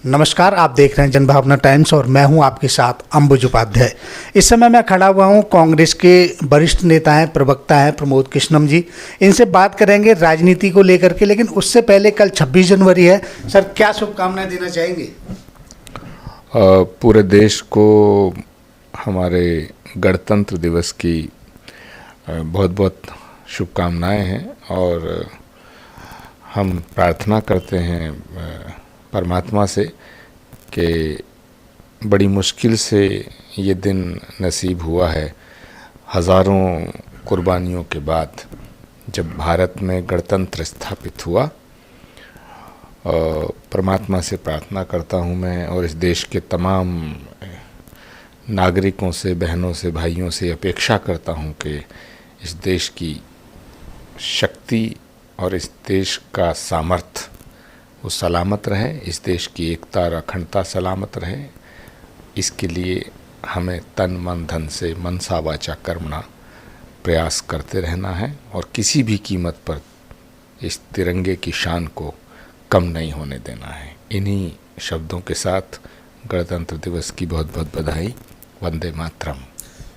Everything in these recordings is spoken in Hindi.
नमस्कार, आप देख रहे हैं जनभावना टाइम्स और मैं हूं आपके साथ अंबुज उपाध्याय। इस समय मैं खड़ा हुआ हूं कांग्रेस के वरिष्ठ नेता हैं, प्रवक्ता हैं प्रमोद कृष्णम जी। इनसे बात करेंगे राजनीति को लेकर के, लेकिन उससे पहले कल 26 जनवरी है। सर, क्या शुभकामनाएं देना चाहेंगे? पूरे देश को हमारे गणतंत्र दिवस की बहुत बहुत शुभकामनाएं हैं और हम प्रार्थना करते हैं परमात्मा से कि बड़ी मुश्किल से ये दिन नसीब हुआ है। हज़ारों कुर्बानियों के बाद जब भारत में गणतंत्र स्थापित हुआ, परमात्मा से प्रार्थना करता हूँ मैं और इस देश के तमाम नागरिकों से, बहनों से, भाइयों से अपेक्षा करता हूँ कि इस देश की शक्ति और इस देश का सामर्थ्य वो सलामत रहे, इस देश की एकता और अखंडता सलामत रहे। इसके लिए हमें तन मन धन से मनसा वाचा कर्मणा प्रयास करते रहना है और किसी भी कीमत पर इस तिरंगे की शान को कम नहीं होने देना है। इन्हीं शब्दों के साथ गणतंत्र दिवस की बहुत बहुत बधाई। वंदे मातरम।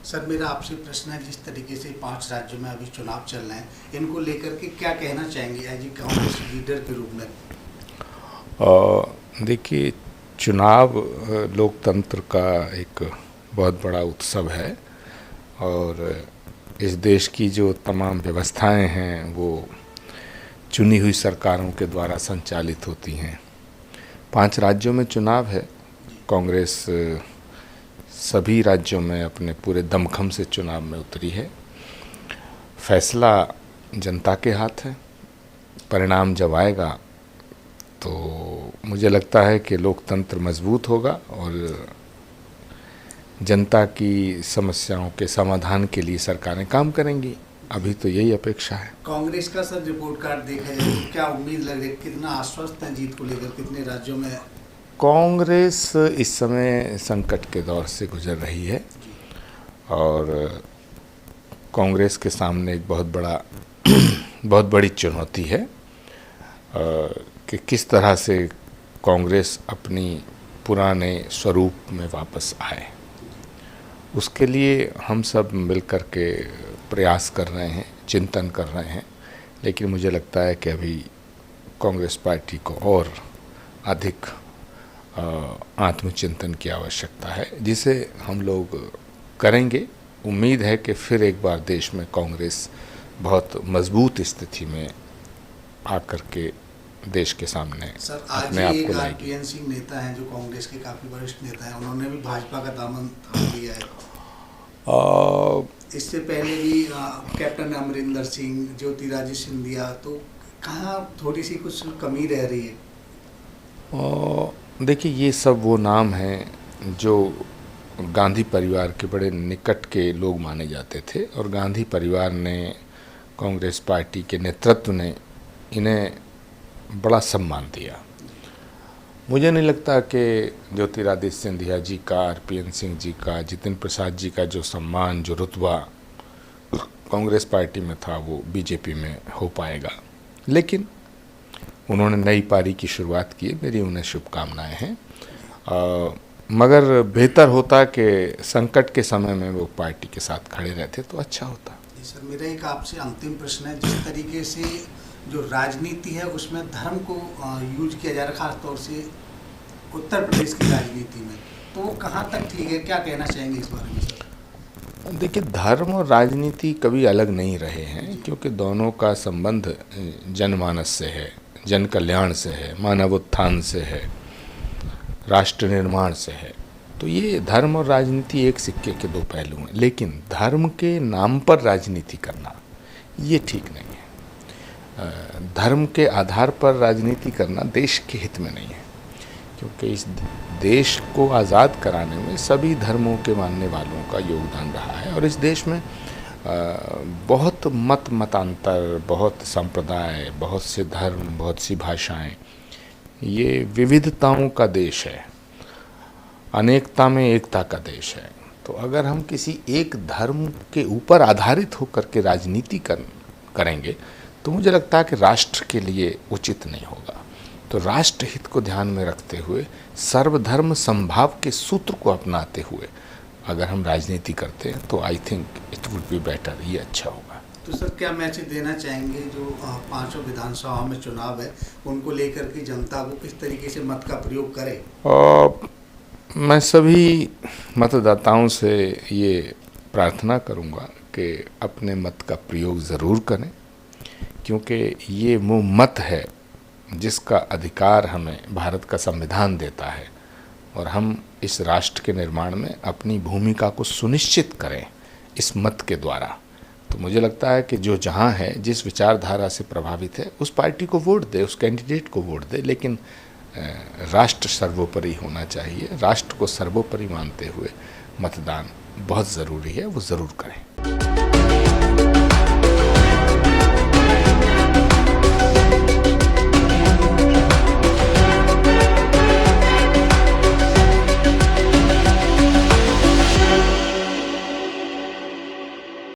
सर, मेरा आपसे प्रश्न है, जिस तरीके से 5 राज्यों में अभी चुनाव चल रहे हैं, इनको लेकर के क्या कहना चाहेंगे एज ए कांग्रेस लीडर के रूप में? देखिए, चुनाव लोकतंत्र का एक बहुत बड़ा उत्सव है और इस देश की जो तमाम व्यवस्थाएं हैं वो चुनी हुई सरकारों के द्वारा संचालित होती हैं। 5 राज्यों में चुनाव है। कांग्रेस सभी राज्यों में अपने पूरे दमखम से चुनाव में उतरी है। फैसला जनता के हाथ है। परिणाम जब आएगा तो मुझे लगता है कि लोकतंत्र मजबूत होगा और जनता की समस्याओं के समाधान के लिए सरकारें काम करेंगी। अभी तो यही अपेक्षा है। कांग्रेस का सर रिपोर्ट कार्ड देखा जाए तो क्या उम्मीद लग रही है, कितना आश्वस्त है जीत को लेकर, कितने राज्यों में? कांग्रेस इस समय संकट के दौर से गुजर रही है और कांग्रेस के सामने एक बहुत बड़ी चुनौती है कि किस तरह से कांग्रेस अपनी पुराने स्वरूप में वापस आए। उसके लिए हम सब मिलकर के प्रयास कर रहे हैं, चिंतन कर रहे हैं, लेकिन मुझे लगता है कि अभी कांग्रेस पार्टी को और अधिक आत्मचिंतन की आवश्यकता है, जिसे हम लोग करेंगे। उम्मीद है कि फिर एक बार देश में कांग्रेस बहुत मजबूत स्थिति में आकर के देश के सामने अपने आप को लाएगी। पीएन सिंह नेता हैं जो कांग्रेस के काफ़ी वरिष्ठ नेता हैं, उन्होंने भी भाजपा का दामन थाम लिया है। इससे पहले भी कैप्टन अमरिंदर सिंह, ज्योतिरादित्य सिंधिया, तो कहाँ थोड़ी सी कुछ कमी रह रही है? देखिए, ये सब वो नाम हैं जो गांधी परिवार के बड़े निकट के लोग माने जाते थे और गांधी परिवार ने, कांग्रेस पार्टी के नेतृत्व ने इन्हें बड़ा सम्मान दिया। मुझे नहीं लगता कि ज्योतिरादित्य सिंधिया जी का, पीएन सिंह जी का, जितेंद्र प्रसाद जी का जो सम्मान, जो रुतबा कांग्रेस पार्टी में था वो बीजेपी में हो पाएगा। लेकिन उन्होंने नई पारी की शुरुआत की है, मेरी उन्हें शुभकामनाएं हैं। मगर बेहतर होता कि संकट के समय में वो पार्टी के साथ खड़े रहते तो अच्छा होता। सर, मेरा एक आपसे अंतिम प्रश्न है, जिस तरीके से जो राजनीति है उसमें धर्म को यूज किया जा रहा है, खास तौर से उत्तर प्रदेश की राजनीति में, तो वो कहाँ तक ठीक है? क्या कहना चाहेंगे इस बारे में सर? देखिए, धर्म और राजनीति कभी अलग नहीं रहे हैं, क्योंकि दोनों का संबंध जनमानस से है, जन कल्याण से है, मानव उत्थान से है, राष्ट्र निर्माण से है। तो ये धर्म और राजनीति एक सिक्के के 2 पहलू हैं, लेकिन धर्म के नाम पर राजनीति करना ये ठीक नहीं है। धर्म के आधार पर राजनीति करना देश के हित में नहीं है, क्योंकि इस देश को आज़ाद कराने में सभी धर्मों के मानने वालों का योगदान रहा है और इस देश में बहुत मतांतर, बहुत संप्रदाय, बहुत से धर्म, बहुत सी भाषाएं, ये विविधताओं का देश है, अनेकता में एकता का देश है। तो अगर हम किसी एक धर्म के ऊपर आधारित होकर के राजनीति करेंगे तो मुझे लगता है कि राष्ट्र के लिए उचित नहीं होगा। तो राष्ट्र हित को ध्यान में रखते हुए, सर्वधर्म समभाव के सूत्र को अपनाते हुए अगर हम राजनीति करते हैं तो I think it would be better, ये अच्छा होगा। तो सर क्या मैसेज देना चाहेंगे जो पांचों विधानसभाओं में चुनाव है उनको लेकर के जनता को किस तरीके से मत का प्रयोग करे? मैं सभी मतदाताओं से ये प्रार्थना करूंगा कि अपने मत का प्रयोग ज़रूर करें, क्योंकि ये वो मत है जिसका अधिकार हमें भारत का संविधान देता है, और हम इस राष्ट्र के निर्माण में अपनी भूमिका को सुनिश्चित करें इस मत के द्वारा। तो मुझे लगता है कि जो जहाँ है, जिस विचारधारा से प्रभावित है, उस पार्टी को वोट दे, उस कैंडिडेट को वोट दे, लेकिन राष्ट्र सर्वोपरि होना चाहिए। राष्ट्र को सर्वोपरि मानते हुए मतदान बहुत ज़रूरी है, वो ज़रूर करें।